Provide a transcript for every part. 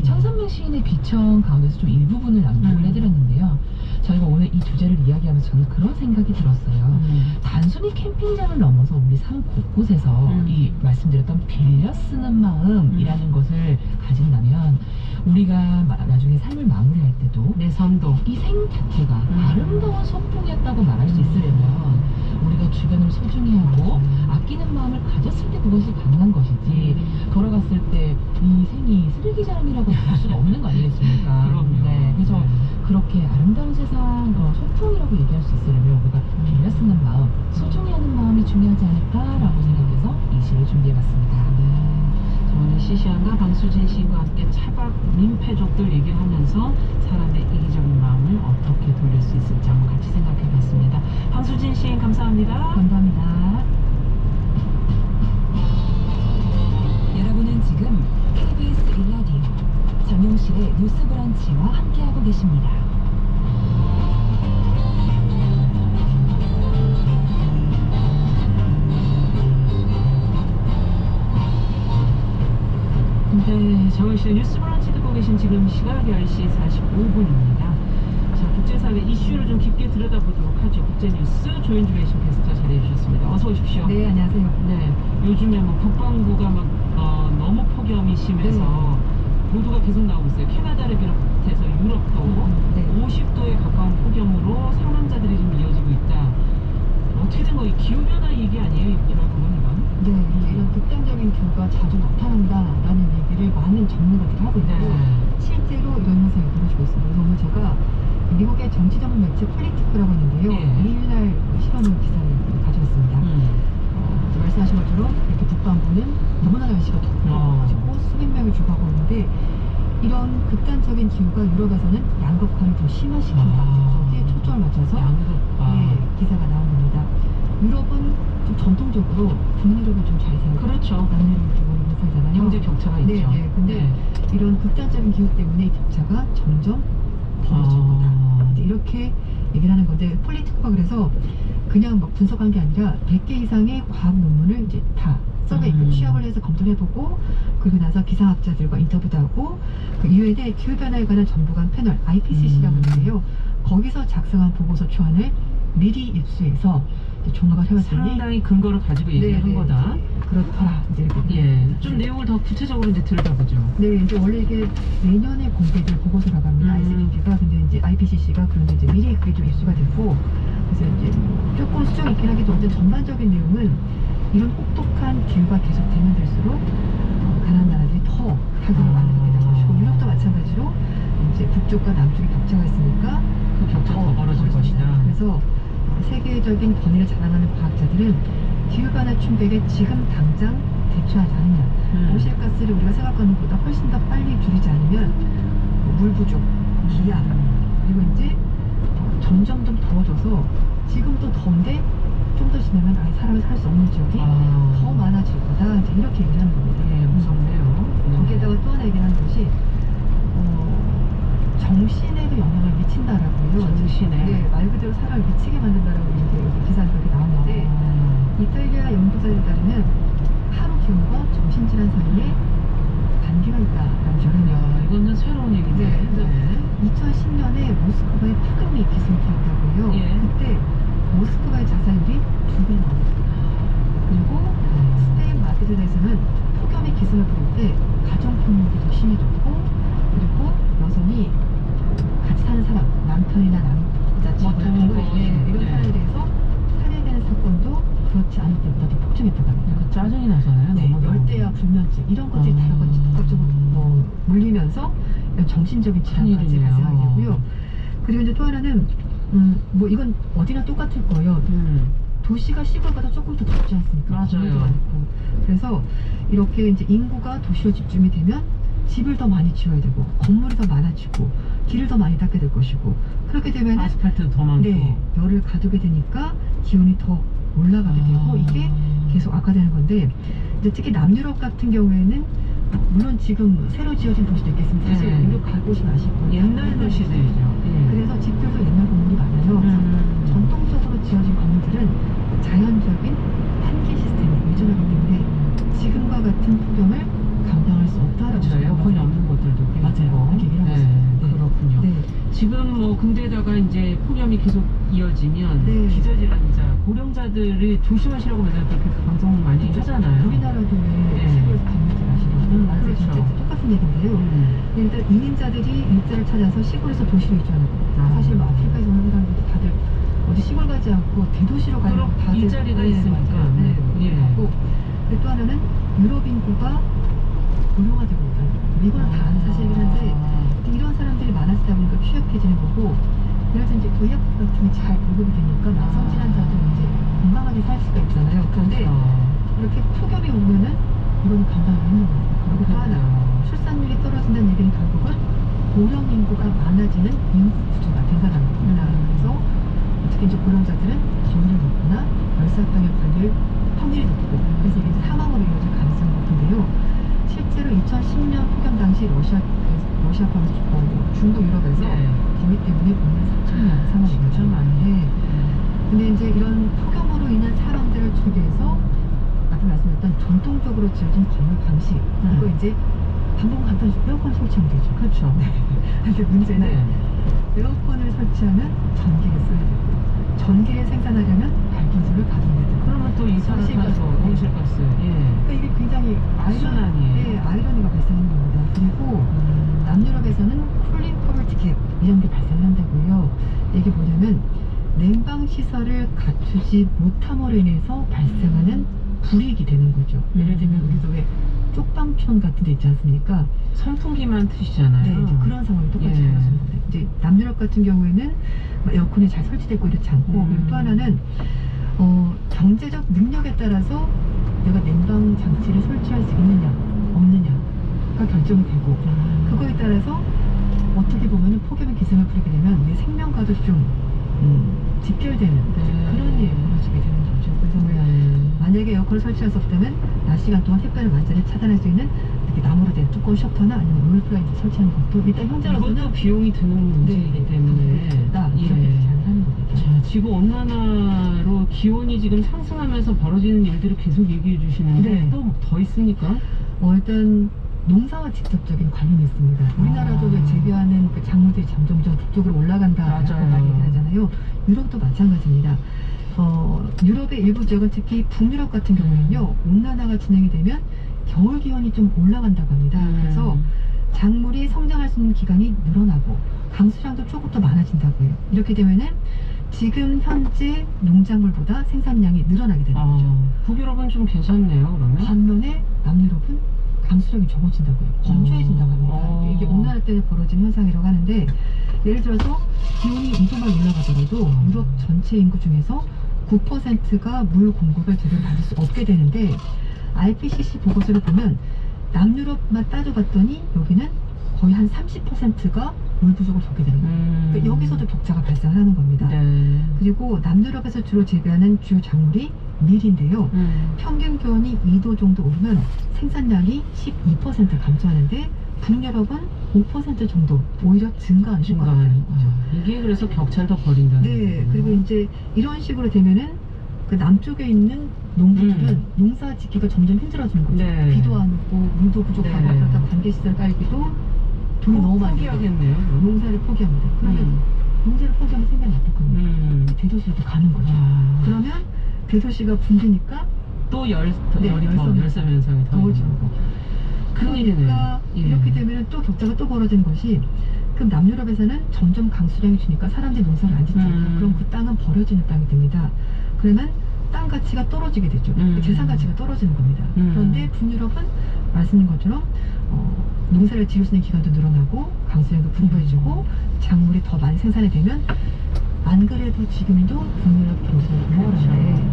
청산명 시인의 비청 가운데서 좀 일부분을 낭독을 해드렸는데요. 저희가 오늘 이 주제를 이야기하면서 저는 그런 생각이 들었어요. 단순히 캠핑장을 넘어서 우리 삶 곳곳에서 이 말씀드렸던 빌려 쓰는 마음이라는 것을 가진다면 우리가 나중에 삶을 마무리할 때도 내 삶도 이 생 자체가 아름다운 소풍이었다고 말할 수 있으려면 우리가 주변을 소중히 하고 아끼는 마음을 가졌을 때 그것이 가능한 것이지 걸어갔을 때 이 생이 쓰레기장이라고 볼 수가 없는 거 아니겠습니까? 그럼요. 네, 그래서 그렇게 아름다운 세상 소풍이라고 얘기할 수 있으려면 우리가 빌려 쓰는 마음, 소중히 하는 마음이 중요하지 않을까라고 생각해서 이 시를 준비해봤습니다. 오늘 시시한과 방수진 시인과 함께 차박 민폐족들 얘기를 하면서 사람의 이기적인 마음을 어떻게 돌릴 수 있을지 한번 같이 생각해 봤습니다. 방수진 시인 감사합니다. 감사합니다. 여러분은 지금 KBS 1라디오 정용실의 뉴스 브런치와 함께하고 계십니다. 네, 정은실의 뉴스 브런치 듣고 계신 지금 시각 10시 45분입니다. 자, 국제사회 이슈를 좀 깊게 들여다보도록 하죠. 국제뉴스 조윤주 외신 캐스터 자리해 주셨습니다. 어서 오십시오. 네, 안녕하세요. 네, 요즘에 뭐 북반구가 막 너무 폭염이 심해서 보도가 계속 나오고 있어요. 캐나다를 비롯해서 유럽도 네. 50도에 가까운 폭염으로 사망자들이 좀 이어지고 있다. 어떻게 된 거예요? 기후변화 얘기 아니에요? 결국은 이건? 네, 이런 극단적인 기후가 자주 나타난다라는 얘기를 많은 전문가들이 하고 있고 실제로 이런 현상이 벌어지고 있습니다. 그래서 오늘 제가 미국의 정치 전문 매체 폴리티크라고 있는데요. 매일날 실어놓은 기사를 가져왔습니다. 말씀하신 것처럼 이렇게 북반구는 너무나 날씨가 덥고 수백 명이 죽어가고 있는데 이런 극단적인 기후가 유럽에서는 양극화를 더 심화시킨다. 거기에 초점을 맞춰서 기사가 나온 겁니다. 유럽은 좀 전통적으로 북유럽이 좀 잘 살고 그렇죠. 남유럽이 좀 못 살잖아요. 경제 격차가 있죠. 네. 근데 이런 극단적인 기후 때문에 이 격차가 점점 벌어질 거다. 이제 이렇게 얘기를 하는 건데 폴리티코가 그래서 그냥 막 분석한 게 아니라 100개 이상의 과학 논문을 이제 다 서베이 취합을 해서 검토를 해보고 그리고 나서 기상학자들과 인터뷰도 하고 그 유엔의 기후변화에 관한 정부간 패널 IPCC라고 있는데요. 거기서 작성한 보고서 초안을 미리 입수해서 종합을 해봤더니 상당히 근거를 가지고 얘기한 거다. 그렇더라. 이제 이렇게 좀 내용을 더 구체적으로 이제 들여다보죠. 네, 이제 원래 이게 내년에 공개될 보고서라고 합니다. ICBP가 근데 이제 IPCC가 그런데 이제 미리 그게 좀 입수가 됐고 그래서 이제 조금 수정 있긴 하겠죠. 어쨌든 전반적인 내용은 이런 혹독한 기후가 계속되면 될수록 가난한 나라들이 더 타격을 받게 될 것이고 유럽도 마찬가지로 이제 북쪽과 남쪽의 격차가 있으니까 그 격차가 더 벌어질 것이다. 그래서 세계적인 권위를 자랑하는 과학자들은 기후변화 충격에 지금 당장 대처하지 않으면 온실가스를 우리가 생각하는 것보다 훨씬 더 빨리 줄이지 않으면 물 부족, 기아 그리고 이제 점점 더 더워져서 지금도 더운데 좀 더 지나면 아예 사람이 살 수 없는 지역이 더 많아질 거다. 이제 이렇게 얘기를 하는 겁니다. 네, 무섭네요. 거기에다가 또 하나 얘기를 하는 것이 정신에도 영향을 미친다라고 해요. 정신에? 네, 말 그대로 사람을 미치게 만든다라고 이제 기사가 그렇게 나오는데 이탈리아 연구자에 따르면 하루 기온과 정신질환 사이에 관계가 있다라는 그렇군요. 이거는 새로운 얘기인데. 네. 2010년에 모스크바에 폭염이 기승기였다고 해요. 그때 모스크바의 자살률이 2배 나왔어요. 그리고 스페인 마드리드에서는 폭염이 기승을 부릴 때 가정 폭력이 더 심해졌고 그리고 여성이 같이 사는 사람, 남편이나 남자친구 이런 사람에 대해서 살해되는 사건도 그렇지 않을 때보다 더 폭증했다고 합니다. 짜증이 나잖아요. 네, 열대야 불면증 이런 것들이 다 복합적으로 물리면서 이런 정신적인 질환까지 발생하게 되고요. 그리고 이제 또 하나는 뭐 이건 어디나 똑같을 거예요. 도시가 시골보다 조금 더 덥지 않습니까? 맞아요. 그래서 이렇게 이제 인구가 도시로 집중이 되면 집을 더 많이 지어야 되고 건물이 더 많아지고 길을 더 많이 닦게 될 것이고 그렇게 되면 아스팔트도 더 많고 열을 가두게 되니까 기온이 더 올라가게 되고 이게 계속 악화되는 건데 이제 특히 남유럽 같은 경우에는 물론 지금 새로 지어진 도시도 있겠습니다. 사실 유럽 가보시면 아실 거예요. 옛날 도시들이죠. 그래서 집들도 옛날 건물이 많아요. 전통적으로 지어진 건물들은 자연적인 환기 시스템에 의존하기 때문에 지금과 같은 폭염을 감당할 수 없다라고 그렇죠. 에어컨이 없는 곳들도 꽤 맞아요. 있고. 그렇게 얘기를 하고 네, 있습니다. 네. 그렇군요. 네. 지금 뭐 근데다가 이제 폭염이 계속 이어지면 네. 기저질환자, 고령자들이 조심하시라고 맨날 그렇게 방송 많이 하잖아요. 우리나라도 왜 네. 시골에서 감기 마시라고 그렇죠. 진짜 똑같은 얘기인데요. 일단 이민자들이 일자를 찾아서 시골에서 도시로 이주하는 거. 사실 뭐 아프리카에서 오는 사람들도 다들 어디 시골 가지 않고 대도시로 가는 그럼 다들 일자리가 있으니까. 맞아요. 네, 예. 하고 또 하나는 유럽 인구가 고령화되고 있다는 거. 이건 다 아는 사실이긴 한데 이런 사람들이 많아지다 보니까 취약해지는 거고 그래서 이제 의약 같은 게 잘 보급이 되니까 만성 질환자도 이제 건강하게 살 수가 있잖아요. 그런데 이렇게 폭염이 오면은 이거는 감당하기 힘든 거예요. 그리고 또 하나 출산율이 떨어진다는 얘기는 결국은 고령 인구가 많아지는 인구 구조가 된다는 겁니다. 그래서 특히 이제 고령자들은 기온이 높거나 열사병에 걸릴 확률이 높고 그래서 이게 사망으로 이어질 가능성이 높은데요. 실제로 2010년 폭염 당시 러시아권 중부 유럽에서 기후 때문에 5만 4천 명이 사망했죠. 진짜 많네. 네. 근데 이제 이런 폭염으로 인한 사망들을 줄이기 위해서 아까 말씀드렸던 전통적으로 지어진 건물 방식 이거 이제 방법은 간단히 에어컨 설치하면 되죠. 그렇죠. 근데 문제는 에어컨을 설치하면 전기를 써야 되고 전기를 생산하려면 발전소를 가동해야 되고 그러면 또 이산화탄소, 온실가스. 그러니까 이게 굉장히 악순환이에요. 아이러니가 발생하는 겁니다. 그리고 남유럽에서는 쿨링 포버티 갭 이런 게 발생한다고요. 이게 뭐냐면 냉방 시설을 갖추지 못함으로 인해서 발생하는 불이익이 되는 거죠. 예를 들면 우리도 왜 쪽방촌 같은 데 있지 않습니까? 선풍기만 트시잖아요. 네, 이제 그런 상황이 똑같이 예. 벌어지는 겁니다. 이제 남유럽 같은 경우에는 뭐 에어컨이 잘 설치되고 이렇지 않고 그리고 또 하나는 경제적 능력에 따라서 내가 냉방 장치를 설치할 수 있느냐 없느냐가 결정이 되고 그거에 따라서 어떻게 보면 폭염의 기승을 부리게 되면 내 생명과도 좀 직결되는 그런 일이 벌어지게 되는 거죠. 그래서 만약에 에어컨을 설치할 수 없다면 낮 시간 동안 햇볕을 완전히 차단할 수 있는 이렇게 나무로 된 두꺼운 셔터나 아니면 롤플라이트 설치하는 것도 일단 현재로서는 이것도 비용이 드는 문제이기 때문에 이렇게 잘 하는 겁니다. 자, 지구 온난화로 기온이 지금 상승하면서 벌어지는 일들을 계속 얘기해 주시는데 네. 또 더 있습니까? 일단 농사와 직접적인 관련이 있습니다. 우리나라도 왜 재배하는 그 작물들이 점점점 북쪽으로 올라간다라고 맞아요. 많이 하잖아요. 유럽도 마찬가지입니다. 유럽의 일부 지역은 특히 북유럽 같은 경우에는요 온난화가 진행이 되면 겨울 기온이 좀 올라간다고 합니다. 그래서 작물이 성장할 수 있는 기간이 늘어나고 강수량도 조금 더 많아진다고 해요. 이렇게 되면은 지금 현재 농작물보다 생산량이 늘어나게 되는 거죠. 북유럽은 좀 괜찮네요, 그러면. 반면에 남유럽은 강수량이 적어진다고요. 건조해진다고 합니다. 이게 온난화 때문에 벌어진 현상이라고 하는데 예를 들어서 기온이 2도만 올라가더라도 유럽 전체 인구 중에서 9%가 물 공급을 제대로 받을 수 없게 되는데 IPCC 보고서를 보면 남유럽만 따져봤더니 여기는 거의 한 30%가 물 부족을 겪게 되는 거예요. 그러니까 여기서도 격차가 발생하는 겁니다. 그리고 남유럽에서 주로 재배하는 주요 작물이 밀인데요. 평균 기온이 2도 정도 오르면 생산량이 12% 감소하는데 북유럽은 5% 정도 오히려 증가하는 효과가 되는 거죠. 이게 그래서 격차를 더 벌인다는 네, 거구나. 그리고 이제 이런 식으로 되면은 그 남쪽에 있는 농부들은 농사 짓기가 점점 힘들어지는 거죠. 네. 비도 안 오고 물도 부족하고 네. 그렇다 관계시설 깔기도 돈이 너무 많이 들고 포기하겠네요. 농사를 포기합니다. 그러면 농사를 포기하면 생각이 어떡합니까? 대도시로 또 가는 거죠. 그러면 대도시가 붐비니까 또 열이 더 열섬 열섬 현상이 더워지는 거. 큰일이네요. 그러니까 예. 이렇게 되면 또 격차가 또 벌어지는 것이 그럼 남유럽에서는 점점 강수량이 주니까 사람들이 농사를 안 짓잖아요. 그럼 그 땅은 버려지는 땅이 됩니다. 그러면 땅 가치가 떨어지게 되죠. 재산 가치가 떨어지는 겁니다. 그런데 북유럽은 말씀인 것처럼 농사를 지을 수 있는 기간도 늘어나고 강수량도 풍부해지고 작물이 더 많이 생산이 되면 안 그래도 지금도 북유럽 경제가 부활한데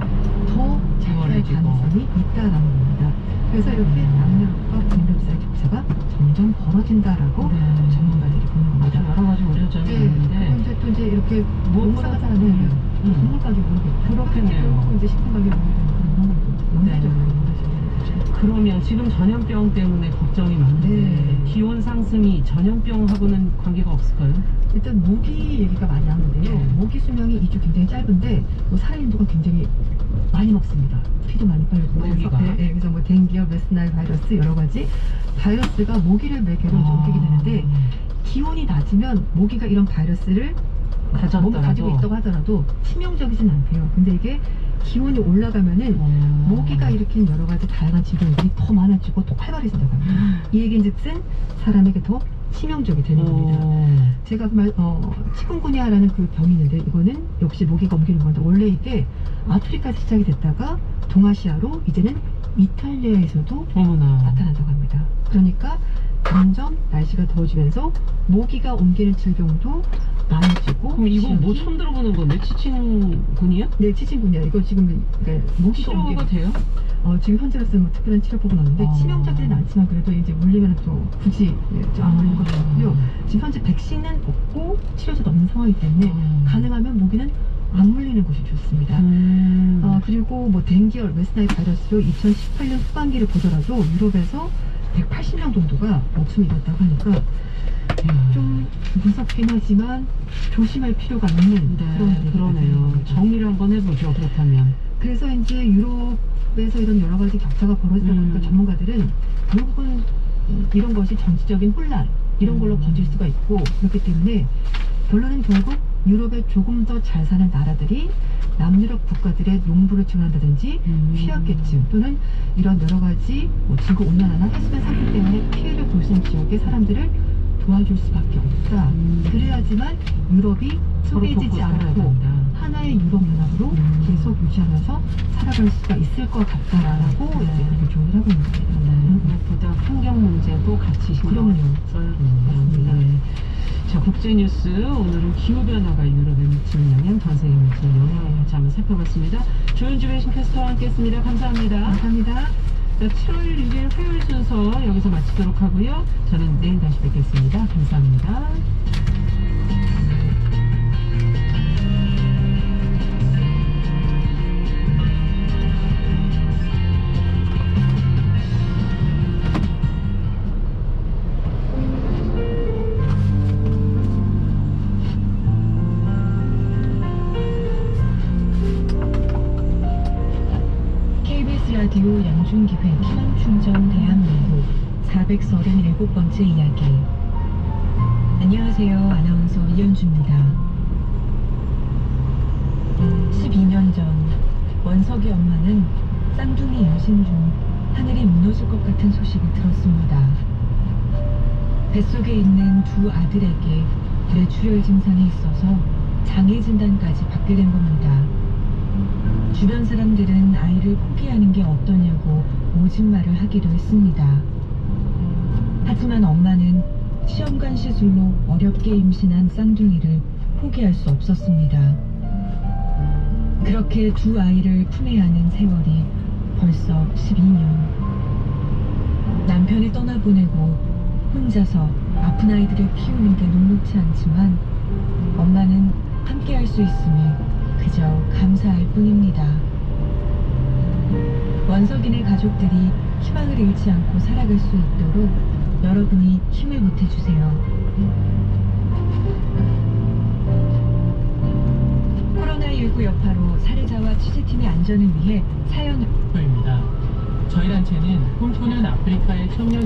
더 잘 살 가능성이 있다라는 겁니다. 그래서 이렇게 남유럽과 북유럽 사이 격차가 점점 벌어진다라고 전문가들이 보는 겁니다. 여러 가지 우려점이 있는데 이제 또 이제 이렇게 농사가 잘 안 되면 동물 가격이 오르겠죠. 그렇겠네요. 결국 이제 식품 가격이 오르게 되는 그런 상황이죠. 연쇄적으로 그러면 지금 전염병 때문에 걱정이 많은데 네. 기온 상승이 전염병하고는 관계가 없을까요? 일단 모기 얘기가 많이 나오는데요. 네. 모기 수명이 2주 굉장히 짧은데 뭐 살아있는 굉장히 많이 먹습니다. 피도 많이 빨고 모기가? 그래서 뭐 댕기와 웨스트나일 바이러스 여러 가지 바이러스가 모기를 매개로 이제 옮기게 되는데 기온이 낮으면 모기가 이런 바이러스를 몸에 가지고 있다고 하더라도 치명적이진 않대요. 근데 이게 기온이 올라가면은 모기가 일으키는 여러 가지 다양한 질병들이 더 많아지고 더 활발해진다고 합니다. 이 얘기인즉슨 사람에게 더 치명적이 되는 겁니다. 제가 치kungunya라는 그 병이 있는데 이거는 역시 모기가 옮기는 건데 원래 이게 아프리카에서 시작이 됐다가 동아시아로 이제는 이탈리아에서도 어머나. 나타난다고 합니다. 그러니까 점점 날씨가 더워지면서 모기가 옮기는 질병도 많아지고 그럼 이거 뭐 지역이- 처음 들어보는 건데? 치친군이요? 네, 치친군이야. 이거 지금 그러니까 모기가 치료가 옮기는 돼요? 지금 현재로서는 뭐 특별한 치료법은 없는데 치명적이진 않지만 그래도 이제 물리면 또 굳이 안 물릴 것 같고요. 지금 현재 백신은 없고 치료제도 없는 상황이기 때문에 가능하면 모기는 안 물리는 것이 좋습니다. 그리고 뭐 댕기와 웨스트나일 바이러스로 2018년 후반기를 보더라도 유럽에서 180명 정도가 목숨을 잃었다고 하니까 좀 무섭긴 하지만 조심할 필요가 있는 그런 네, 얘기가 그러네요. 되는 겁니다. 정리를 한번 해보죠. 그렇다면. 그래서 이제 유럽에서 이런 여러 가지 격차가 벌어지다 보니까 전문가들은 결국은 이런 것이 정치적인 혼란 이런 걸로 번질 수가 있고 그렇기 때문에 결론은 결국 유럽에 조금 더 잘 사는 나라들이 남유럽 국가들의 농부를 지원한다든지 취약계층 또는 이런 여러 가지 뭐 지구 온난화나 해수면 상승 때문에 피해를 볼 수 있는 지역의 사람들을 도와줄 수밖에 없다. 그래야지만 유럽이 서로 돕고 쪼개지지 살아야 않고 된다. 하나의 유럽연합으로 계속 유지하면서 살아갈 수가 있을 것 같다라고 이제 그렇게 조언을 하고 있는 겁니다. 무엇보다 환경 문제도 같이 신경 그럼요. 써야겠네요. 맞습니다. 네. 자, 국제뉴스 오늘은 기후변화가 유럽에 미치는 영향, 전 세계에 미치는 영향을 같이 한번 살펴봤습니다. 조윤주 외신캐스터와 함께했습니다. 감사합니다. 감사합니다. 자, 7월 6일 화요일 순서 여기서 마치도록 하고요. 저는 내일 다시 뵙겠습니다. 감사합니다. KBS 라디오 양준기회 희망충전 대한민국 437번째 이야기. 안녕하세요. 아나운서 이현주입니다. 12년 전 원석의 엄마는 쌍둥이 임신 중 하늘이 무너질 것 같은 소식을 들었습니다. 뱃속에 있는 두 아들에게 뇌출혈 증상이 있어서 장애 진단까지 받게 된 겁니다. 주변 사람들은 아이를 포기하는 게 어떠냐고 모진 말을 하기도 했습니다. 하지만 엄마는 시험관 시술로 어렵게 임신한 쌍둥이를 포기할 수 없었습니다. 그렇게 두 아이를 품에 안은 세월이 벌써 12년. 남편이 떠나보내고 혼자서 아픈 아이들을 키우는 게 녹록지 않지만 엄마는 함께 할 수 있음에 그저 감사할 뿐입니다. 원석인의 가족들이 희망을 잃지 않고 살아갈 수 있도록 여러분이 힘을 보태주세요. 코로나19 여파로 사례자와 취재팀의 안전을 위해 사연을 입니다. 저희 단체는 꿈꾸는 아프리카의 청년